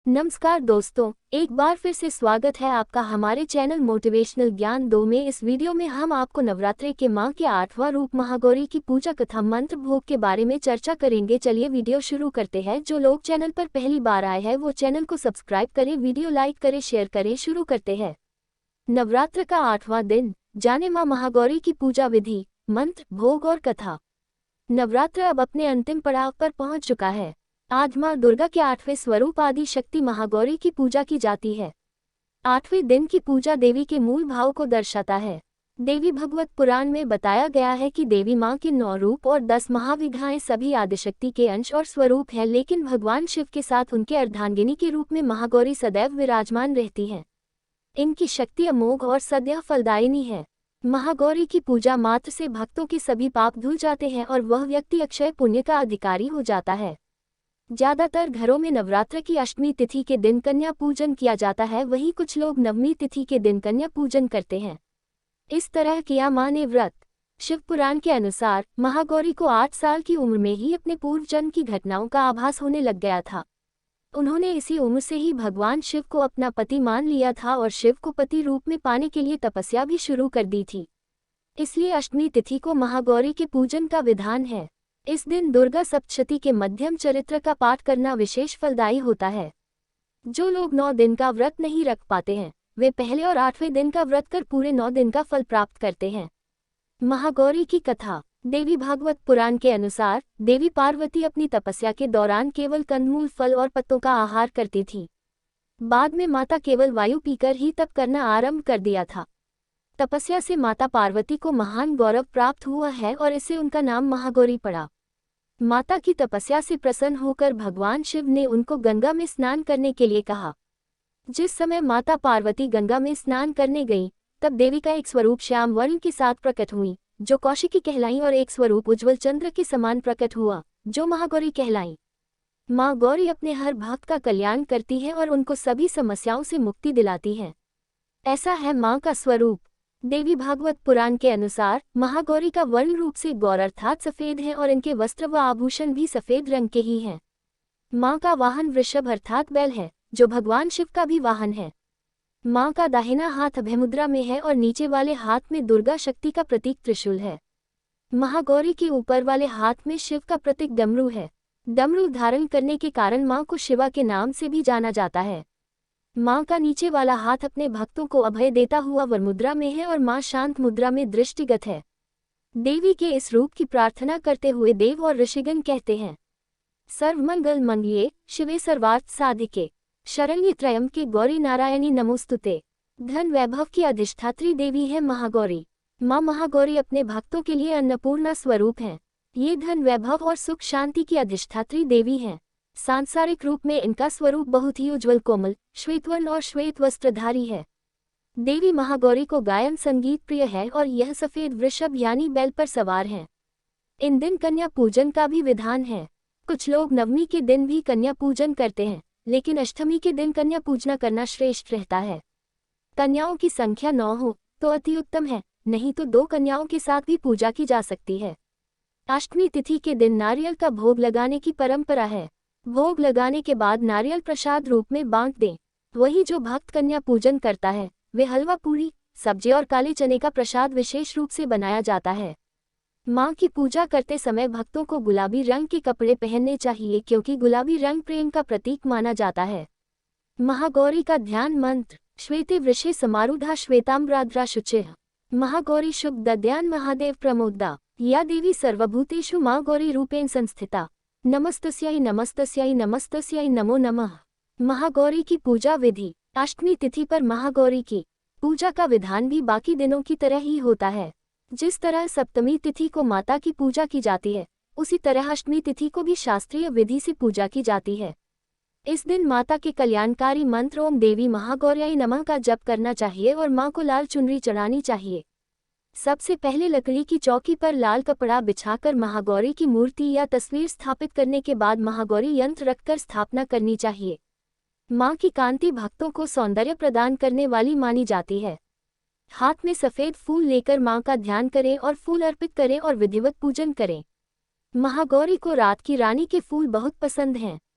नमस्कार दोस्तों, एक बार फिर से स्वागत है आपका हमारे चैनल मोटिवेशनल ज्ञान 2 में। इस वीडियो में हम आपको नवरात्रि के मां के 8वां रूप महागौरी की पूजा कथा मंत्र भोग के बारे में चर्चा करेंगे। चलिए वीडियो शुरू करते हैं। जो लोग चैनल पर पहली बार आए हैं वो चैनल को सब्सक्राइब करें, वीडियो लाइक करें, शेयर करें। शुरू करते हैं। नवरात्र का 8वां दिन, जाने मां महागौरी की पूजा विधि, मंत्र, भोग और कथा। नवरात्र अब अपने अंतिम पड़ाव पर पहुंच चुका है। आज मां दुर्गा के 8वें स्वरूप आदि शक्ति महागौरी की पूजा की जाती है। 8वें दिन की पूजा देवी के मूल भाव को दर्शाता है। देवी भागवत पुराण में बताया गया है कि देवी मां के 9 रूप और 10 महाविद्याएं सभी आदिशक्ति के अंश और स्वरूप है, लेकिन भगवान शिव के साथ उनके अर्धांगिनी के रूप में महागौरी सदैव विराजमान रहती हैं। इनकी शक्ति अमोघ और सदैव फलदायिनी है। महागौरी की पूजा मात्र से भक्तों के सभी पाप धुल जाते हैं और वह व्यक्ति अक्षय पुण्य का अधिकारी हो जाता है। ज्यादातर घरों में नवरात्र की अष्टमी तिथि के दिन कन्या पूजन किया जाता है, वहीं कुछ लोग नवमी तिथि के दिन कन्या पूजन करते हैं। इस तरह किया मां ने व्रत। शिव पुराण के अनुसार महागौरी को 8 साल की उम्र में ही अपने पूर्व जन्म की घटनाओं का आभास होने लग गया था। उन्होंने इसी उम्र से ही भगवान शिव को अपना पति मान लिया था और शिव को पति रूप में पाने के लिए तपस्या भी शुरू कर दी थी। इसलिए अष्टमी तिथि को महागौरी के पूजन का विधान है। इस दिन दुर्गा सप्तशती के मध्यम चरित्र का पाठ करना विशेष फलदायी होता है। जो लोग 9 दिन का व्रत नहीं रख पाते हैं वे पहले और 8वें दिन का व्रत कर पूरे 9 दिन का फल प्राप्त करते हैं। महागौरी की कथा। देवी भागवत पुराण के अनुसार देवी पार्वती अपनी तपस्या के दौरान केवल कंदमूल, फल और पत्तों का आहार करती थी। बाद में माता केवल वायु पीकर ही तप करना आरंभ कर दिया था। तपस्या से माता पार्वती को महान गौरव प्राप्त हुआ है और इससे उनका नाम महागौरी पड़ा। माता की तपस्या से प्रसन्न होकर भगवान शिव ने उनको गंगा में स्नान करने के लिए कहा। जिस समय माता पार्वती गंगा में स्नान करने गईं, तब देवी का एक स्वरूप श्याम वर्ण के साथ प्रकट हुई, जो कौशिकी कहलाई, और एक स्वरूप उज्ज्वल चंद्र के समान प्रकट हुआ, जो महागौरी कहलाई। मां गौरी अपने हर भक्त का कल्याण करती है और उनको सभी समस्याओं से मुक्ति दिलाती है। ऐसा है मां का स्वरूप। देवी भागवत पुराण के अनुसार महागौरी का वर्ण रूप से गौर अर्थात सफेद है और इनके वस्त्र व आभूषण भी सफेद रंग के ही हैं। मां का वाहन वृषभ अर्थात बैल है, जो भगवान शिव का भी वाहन है। मां का दाहिना हाथ अभयमुद्रा में है और नीचे वाले हाथ में दुर्गा शक्ति का प्रतीक त्रिशूल है। महागौरी के ऊपर वाले हाथ में शिव का प्रतीक डमरू है। डमरू धारण करने के कारण मां को शिवा के नाम से भी जाना जाता है। मां का नीचे वाला हाथ अपने भक्तों को अभय देता हुआ वरमुद्रा में है और मां शांत मुद्रा में दृष्टिगत है। देवी के इस रूप की प्रार्थना करते हुए देव और ऋषिगण कहते हैं, सर्वमंगल मंगल्ये शिवे सर्वार्थ साधिके शरण्ये त्र्यंबके गौरी नारायणी नमोस्तुते। धन वैभव की अधिष्ठात्री देवी है महागौरी। मां महागौरी अपने भक्तों के लिए अन्नपूर्णा स्वरूप हैं। ये धन वैभव और सुख शांति की अधिष्ठात्री देवी हैं। सांसारिक रूप में इनका स्वरूप बहुत ही उज्ज्वल, कोमल, श्वेतवर्ण और श्वेत वस्त्रधारी है। देवी महागौरी को गायन संगीत प्रिय है और यह सफेद वृषभ यानी बैल पर सवार हैं। इन दिन कन्या पूजन का भी विधान है। कुछ लोग नवमी के दिन भी कन्या पूजन करते हैं, लेकिन अष्टमी के दिन कन्या पूजना करना श्रेष्ठ रहता है। कन्याओं की संख्या 9 हो तो अति उत्तम है, नहीं तो 2 कन्याओं के साथ भी पूजा की जा सकती है। अष्टमी तिथि के दिन नारियल का भोग लगाने की परंपरा है। भोग लगाने के बाद नारियल प्रसाद रूप में बांट दें। वही जो भक्त कन्या पूजन करता है वे हलवा, पूरी, सब्जी और काले चने का प्रसाद विशेष रूप से बनाया जाता है। मां की पूजा करते समय भक्तों को गुलाबी रंग के कपड़े पहनने चाहिए, क्योंकि गुलाबी रंग प्रेम का प्रतीक माना जाता है। महागौरी का ध्यान मंत्र। श्वेते वृषे समारूढ़ा श्वेताम्राद्रा शुचिः महागौरी शुभ दद्यान महादेव प्रमोदा। या देवी सर्वभूतेषु मां गौरी रूपेण संस्थिता। नमस्तस्यै नमस्तस्यै नमस्तस्यै नमो नमः। महागौरी की पूजा विधि। अष्टमी तिथि पर महागौरी की पूजा का विधान भी बाकी दिनों की तरह ही होता है। जिस तरह सप्तमी तिथि को माता की पूजा की जाती है, उसी तरह अष्टमी तिथि को भी शास्त्रीय विधि से पूजा की जाती है। इस दिन माता के कल्याणकारी मंत्र ओम देवी महागौर्याय नमः का जप करना चाहिए और मां को लाल चुनरी चढ़ानी चाहिए। सबसे पहले लकड़ी की चौकी पर लाल कपड़ा बिछाकर महागौरी की मूर्ति या तस्वीर स्थापित करने के बाद महागौरी यंत्र रखकर स्थापना करनी चाहिए। मां की कांति भक्तों को सौंदर्य प्रदान करने वाली मानी जाती है। हाथ में सफेद फूल लेकर मां का ध्यान करें और फूल अर्पित करें और विधिवत पूजन करें। महागौरी को रात की रानी के फूल बहुत पसंद हैं।